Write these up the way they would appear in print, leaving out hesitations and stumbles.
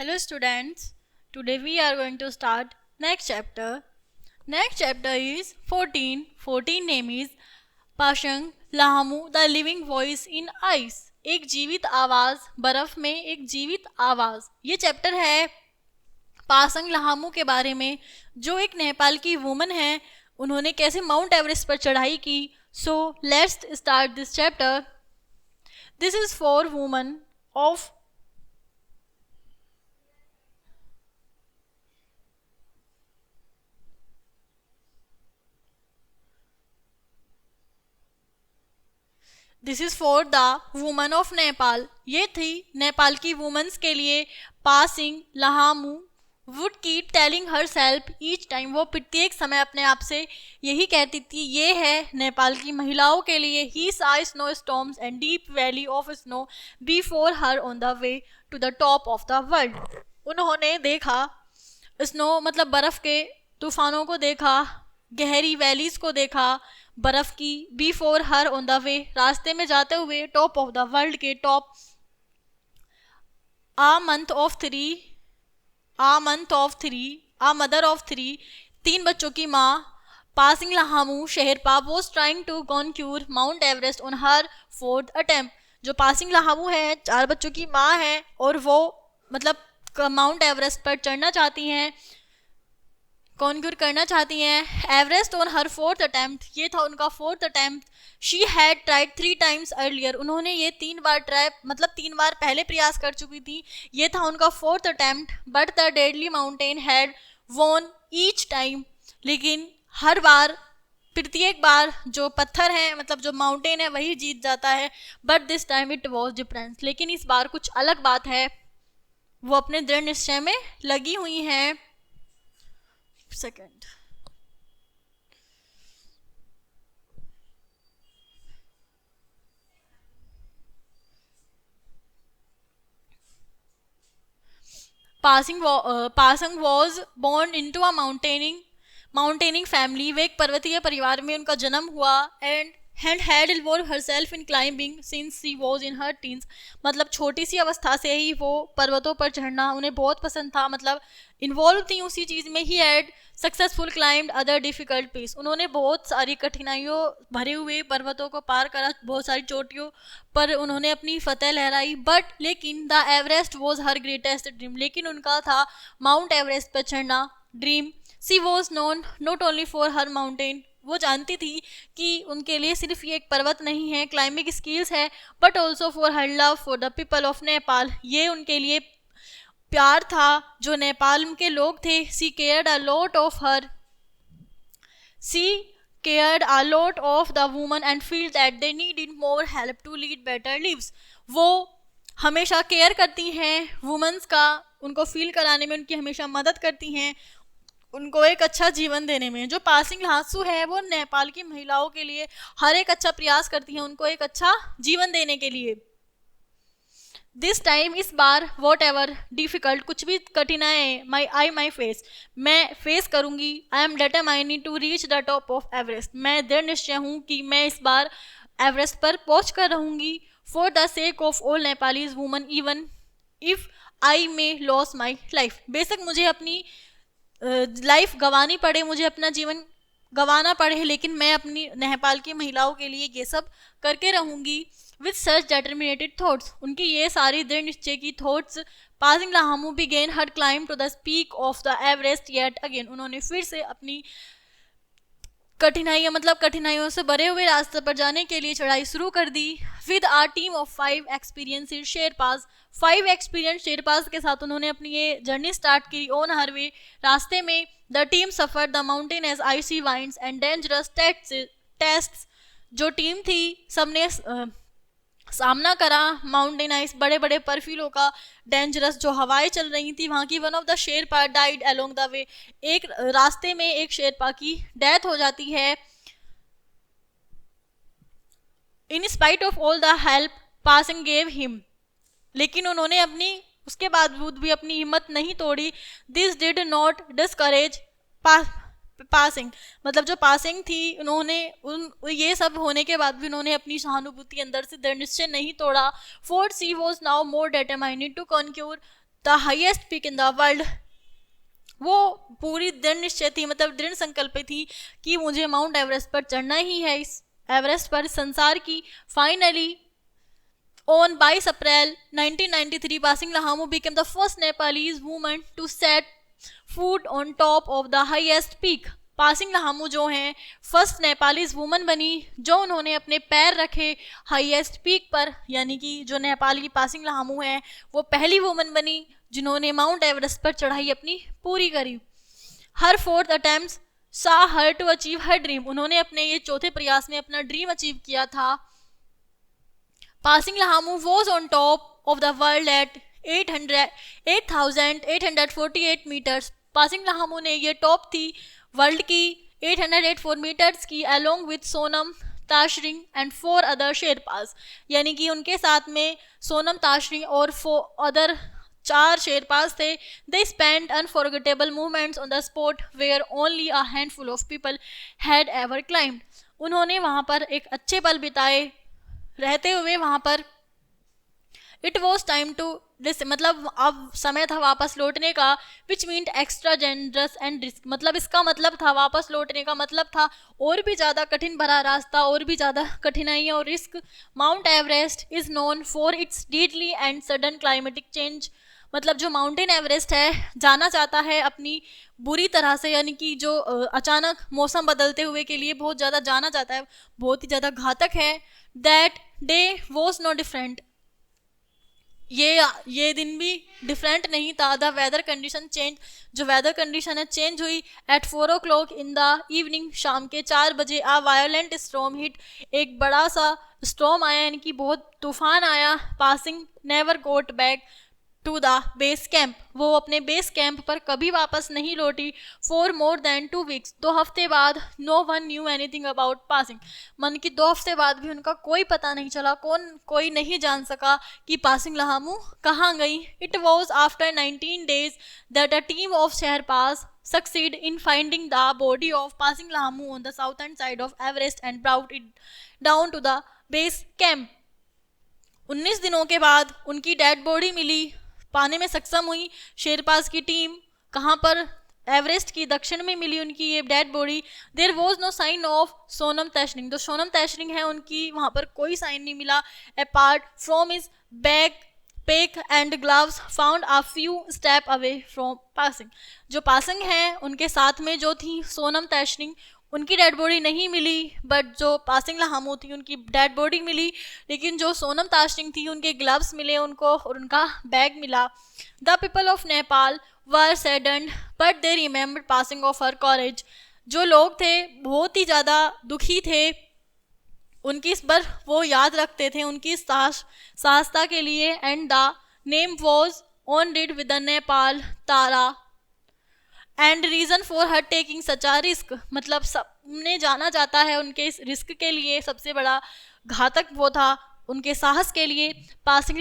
Hello students, today we are going to start next chapter. Next chapter is 14. 14 name is Pasang Lhamu the living voice in ice, एक जीवित आवाज बर्फ में, एक जीवित आवाज। ये चैप्टर है पासंग लाहमू के बारे में, जो एक नेपाल की वुमन है। उन्होंने कैसे माउंट एवरेस्ट पर चढ़ाई की। So let's start this chapter. This is for woman of this is for the woman of Nepal. ये थी नेपाल की वुमेन्स के लिए। Pasang Lhamu would keep telling herself each time, वो प्रत्येक समय अपने आप से यही कहती थी। ये है नेपाल की महिलाओं के लिए। He saw snow storms and deep valley of snow before her on the way to the top of the world. उन्होंने देखा स्नो मतलब बर्फ के तूफानों को देखा, गहरी वैलीज को देखा बर्फ की, before her on the way रास्ते में जाते हुए, टॉप ऑफ द वर्ल्ड के top. A month of three, a mother of three, 3 बच्चों की माँ। Pasang Lhamu Sherpa was trying to conquer Mount Everest on her 4th attempt. जो पासिंग लाहमू है 4 बच्चों की माँ है और वो मतलब माउंट एवरेस्ट पर चढ़ना चाहती हैं, कॉन्क्यूर करना चाहती हैं। Everest on her 4th attempt, ये था उनका 4th attempt. She had tried 3 times earlier, उन्होंने ये 3 बार ट्राई मतलब 3 बार पहले प्रयास कर चुकी थी। ये था उनका 4th attempt. But the deadly mountain had won each time, लेकिन हर बार प्रत्येक बार जो पत्थर है मतलब जो माउंटेन है वही जीत जाता है। But this time it was different, लेकिन इस बार कुछ अलग बात है। वो अपने दृढ़ निश्चय में लगी हुई हैं। Second Pasang was born into a mountaineering family. वे एक पर्वतीय परिवार में उनका जन्म हुआ। And had involve herself in climbing since she was in her teens, मतलब छोटी सी अवस्था से ही वो पर्वतों पर चढ़ना उन्हें बहुत पसंद था, मतलब इन्वॉल्व थी उसी चीज़ में। He had successful climbed other difficult peaks, उन्होंने बहुत सारी कठिनाइयों भरे हुए पर्वतों को पार करा, बहुत सारी चोटियों पर उन्होंने अपनी फतेह लहराई। बट लेकिन the Everest was her greatest dream, लेकिन उनका था माउंट एवरेस्ट पर चढ़ना dream. She was known not only for her mountain, वो जानती थी कि उनके लिए सिर्फ ये एक पर्वत नहीं है, क्लाइंबिंग स्किल्स है, but also for her love for the people of Nepal, ये उनके लिए प्यार था जो नेपाल के लोग थे। She cared a lot of the women and feel that they needed more help to lead better lives. वो हमेशा केयर करती हैं वुमेन्स का, उनको फील कराने में उनकी हमेशा मदद करती हैं, उनको एक अच्छा जीवन देने में। जो पासिंग लाहमू है वो नेपाल की महिलाओं के लिए हर एक अच्छा प्रयास करती हैं, उनको एक अच्छा जीवन देने के लिए। दिस टाइम, इस बार, वॉट एवर डिफिकल्ट, कुछ भी कठिनाई माई फेस, मैं फेस करूंगी। I am determined to reach the top of Everest, मैं दृढ़ निश्चय हूँ कि मैं इस बार एवरेस्ट पर पहुँच कर रहूँगी। For the sake of all Nepalese woman even if I may loss my life, बेशक मुझे अपनी लाइफ गंवानी पड़े, मुझे अपना जीवन गंवाना पड़े, लेकिन मैं अपनी नेपाल की महिलाओं के लिए ये सब करके रहूंगी। विथ सच डिटर्मिनेटेड थॉट्स, उनकी ये सारी दृढ़ निश्चय की thoughts, Pasang Lhamu began her climb to the peak of the Everest yet again, उन्होंने फिर से अपनी कठिनाइयों से भरे हुए रास्ते पर जाने के लिए चढ़ाई शुरू कर दी। With her team of 5 experienced Sherpas, 5 experience Sherpas के साथ उन्होंने अपनी ये जर्नी स्टार्ट की। ऑन हर वे, रास्ते में, the team suffer the mountain as icy winds and dangerous tests, जो टीम थी सबने सामना करा माउंटेन आइस, बड़े बड़े बर्फीलों का, डेंजरस जो हवाएं चल रही थी वहाँ की। One of the Sherpa died along the way, एक रास्ते में एक शेरपा की डेथ हो जाती है। In spite of all the help passing gave him, लेकिन उन्होंने अपनी उसके बावजूद भी अपनी हिम्मत नहीं तोड़ी। This did not discourage passing, मतलब जो पासिंग थी उन्होंने ये सब होने के बाद भी उन्होंने अपनी सहानुभूति अंदर से दृढ़ निश्चय नहीं तोड़ा। For she was now more determined to conquer the highest peak in the world, वो पूरी दृढ़ निश्चय थी, मतलब दृढ़ संकल्प थी कि मुझे माउंट एवरेस्ट पर चढ़ना ही है, इस एवरेस्ट पर संसार की। Finally on 22 April 1993, Pasing Lahamu became the first Nepalese woman to set foot on top of the highest peak. Pasang Lhamu जो हैं फर्स्ट नेपालीज वुमन बनी जो उन्होंने अपने पैर रखे हाईएस्ट पीक पर, यानी कि जो नेपाल की पासिंग लहामू हैं वो पहली वुमन बनी जिन्होंने माउंट एवरेस्ट पर चढ़ाई अपनी पूरी करी। हर fourth attempt saw her to achieve her dream, उन्होंने अपने ये चौथे प्रयास में अपना ड्रीम अचीव किया था। Pasing Lahamu was on top of the world at 8,848 meters. Pasing Lahamu ने ये टॉप थी वर्ल्ड की 884 मीटर्स की, along with Sonam Tshering and 4 other Sherpas, यानी कि उनके साथ में सोनम ताशरिंग और 4 अदर 4 शेरपास थे। They spent unforgettable moments on the spot where only a handful of people had ever climbed. उन्होंने वहाँ पर एक अच्छे पल बिताए रहते हुए वहाँ पर। It was time to this, मतलब अब समय था वापस लौटने का, which mean extra generous and risk, मतलब इसका मतलब था वापस लौटने का मतलब था और भी ज़्यादा कठिन भरा रास्ता, और भी ज़्यादा कठिनाइयाँ और risk. Mount Everest is known for its deadly and sudden climatic change, मतलब जो माउंटेन एवरेस्ट है जाना चाहता है अपनी बुरी तरह से, यानी कि जो अचानक मौसम बदलते हुए के लिए बहुत ज़्यादा जाना जाता है, बहुत ही ज़्यादा घातक है। That day was no different, ये दिन भी डिफरेंट नहीं था। द वेदर कंडीशन चेंज, जो वेदर कंडीशन है चेंज हुई। At 4 o'clock in the evening, शाम के 4 बजे, आ वायोलेंट स्टॉर्म हिट, एक बड़ा सा स्टॉर्म आया, यानी कि बहुत तूफान आया। Pasang never got back to the base camp, वो अपने बेस कैंप पर कभी वापस नहीं लौटी। फॉर मोर देन 2 weeks, 2 हफ्ते बाद, no one knew anything about Pasang, मन की 2 हफ्ते बाद भी उनका कोई पता नहीं चला, कोई नहीं जान सका कि पासिंग लहामू कहाँ गई। It was after 19 days that a team of sherpas succeed in finding the body of Pasing Lahamu on the southern side of Everest and brought it down to the base camp. 19 दिनों के बाद उनकी dead body मिली, पाने में सक्षम हुई sherpas की team. कहाँ पर? एवरेस्ट की दक्षिण में मिली उनकी ये dead body. There was no sign of Sonam Tshering, जो सोनम तैशरिंग है उनकी वहाँ पर कोई साइन नहीं मिला। Apart from is bag pack and gloves found a few step away from passing, जो पासिंग हैं उनके साथ में जो थी सोनम तैशरिंग, उनकी डेड बॉडी नहीं मिली, बट जो पासिंग लहामू थी उनकी डेड बॉडी मिली। लेकिन जो सोनम ताशरिंग थी उनके ग्लव्स मिले उनको और उनका बैग मिला। The people of Nepal were saddened but they remembered Pasang of her courage, जो लोग थे बहुत ही ज़्यादा दुखी थे, उनकी इस पर वो याद रखते थे उनकी साहसता के लिए। And the name was honoured with the Nepal Tara and reason for her taking such a risk, मतलब सबने जाना जाता है उनके इस रिस्क के लिए, सबसे बड़ा घातक वो था उनके साहस के लिए। Pasang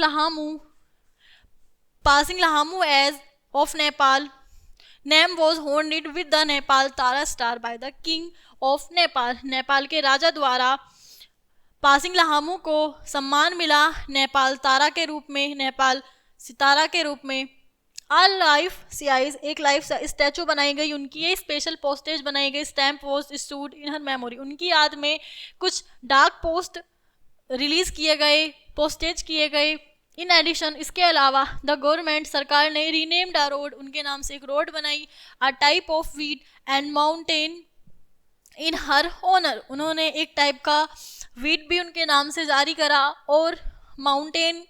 Lhamu as of Nepal name was हॉर्नड with the Nepal Tara star by the king of Nepal, Nepal के राजा द्वारा पासिंग लहामू को सम्मान मिला नेपाल तारा के रूप में, नेपाल सितारा के रूप में। आल लाइफ सियाइज, एक लाइफ स्टैचू बनाई गई उनकी, ये स्पेशल पोस्टेज बनाई गई। Stamp was issued in her memory, उनकी याद में कुछ डार्क पोस्ट रिलीज किए गए, पोस्टेज किए गए। इन एडिशन, इसके अलावा द गवर्नमेंट, सरकार ने रीनेम्ड अ रोड, उनके नाम से एक रोड बनाई। A type of wheat and mountain in her honour, उन्होंने एक टाइप का वीट भी उनके नाम से जारी करा और माउंटेन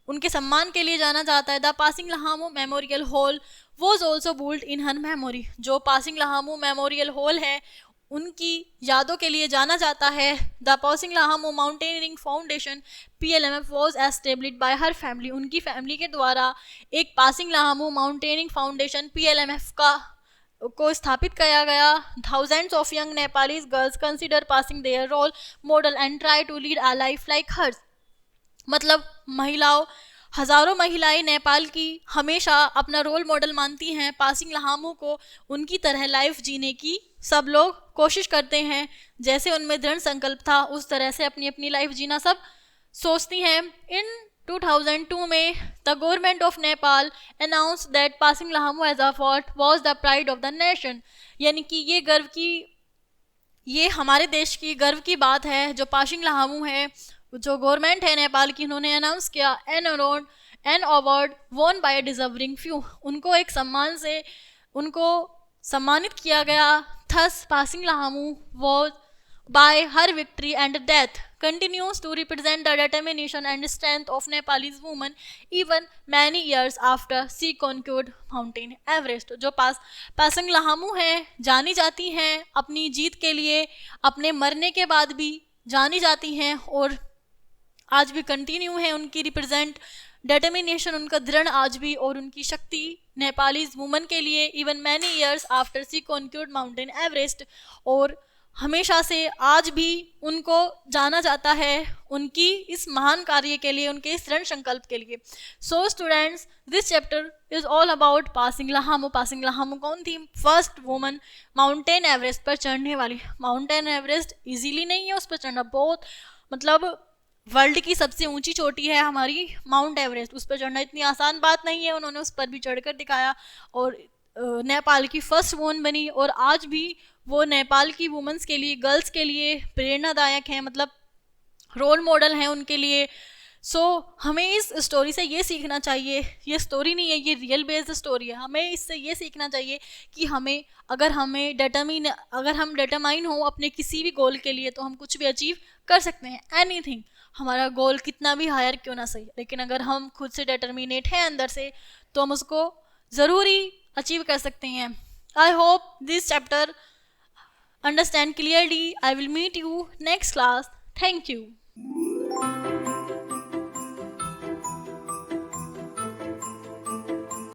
उनके सम्मान के लिए जाना जाता है। The Pasang Lhamu memorial hall was also build in her memory, जो पासिंग लहामू मेमोरियल हॉल है उनकी यादों के लिए जाना जाता है। The Pasang Lhamu mountaineering foundation PLMF was established by her family, उनकी फैमिली के द्वारा एक Pasang Lhamu mountaineering foundation PLMF को स्थापित किया गया। Thousands of young Nepalese girls consider Pasang their role model and try to lead a life like hers, मतलब हजारों महिलाएं नेपाल की हमेशा अपना रोल मॉडल मानती हैं पासिंग लहामू को, उनकी तरह लाइफ जीने की सब लोग कोशिश करते हैं, जैसे उनमें दृढ़ संकल्प था उस तरह से अपनी अपनी लाइफ जीना सब सोचती हैं। इन 2002 में the government of Nepal announce that Pasang Lhamu as effort was the pride of the nation, यानी कि ये हमारे देश की गर्व की बात है। जो पासिंग लहामू है, जो गवर्नमेंट है नेपाल की, उन्होंने अनाउंस किया an award won by deserving few, उनको एक सम्मान से उनको सम्मानित किया गया। Thus Pasang Lhamu was by her victory and death continues to represent the determination and strength of Nepalese women even many years after she conquered Mountain Everest। जो पासिंग लहामू हैं, जानी जाती हैं अपनी जीत के लिए, अपने मरने के बाद भी जानी जाती हैं और आज भी कंटिन्यू है उनकी रिप्रेजेंट डिटर्मिनेशन, उनका दृढ़ आज भी, और उनकी शक्ति नेपालीज वुमन के लिए इवन मैनी ईयर्स आफ्टर सी कॉन्क्यूर्ड माउंटेन एवरेस्ट, और हमेशा से आज भी उनको जाना जाता है उनकी इस महान कार्य के लिए, उनके इस दृढ़ संकल्प के लिए। So students, this chapter is all about Pasang Lhamu. Pasang Lhamu कौन थी? फर्स्ट वुमन माउंटेन एवरेस्ट पर चढ़ने वाली। माउंटेन एवरेस्ट इजीली नहीं है उस पर चढ़ना, बहुत मतलब वर्ल्ड की सबसे ऊंची चोटी है हमारी माउंट एवरेस्ट, उस पर चढ़ना इतनी आसान बात नहीं है। उन्होंने उस पर भी चढ़कर दिखाया और नेपाल की फर्स्ट वुमन बनी, और आज भी वो नेपाल की वुमेंस के लिए, गर्ल्स के लिए प्रेरणादायक हैं, मतलब रोल मॉडल हैं उनके लिए। सो हमें इस स्टोरी से ये सीखना चाहिए, ये स्टोरी नहीं है, ये रियल बेस्ड स्टोरी है। हमें इससे ये सीखना चाहिए कि अगर हम डिटरमाइन हो अपने किसी भी गोल के लिए, तो हम कुछ भी अचीव कर सकते हैं, एनीथिंग। हमारा गोल कितना भी हायर क्यों ना सही, लेकिन अगर हम खुद से डिटर्मिनेट हैं अंदर से, तो हम उसको ज़रूरी अचीव कर सकते हैं। I hope this chapter understand clearly. I will meet you next class. Thank you.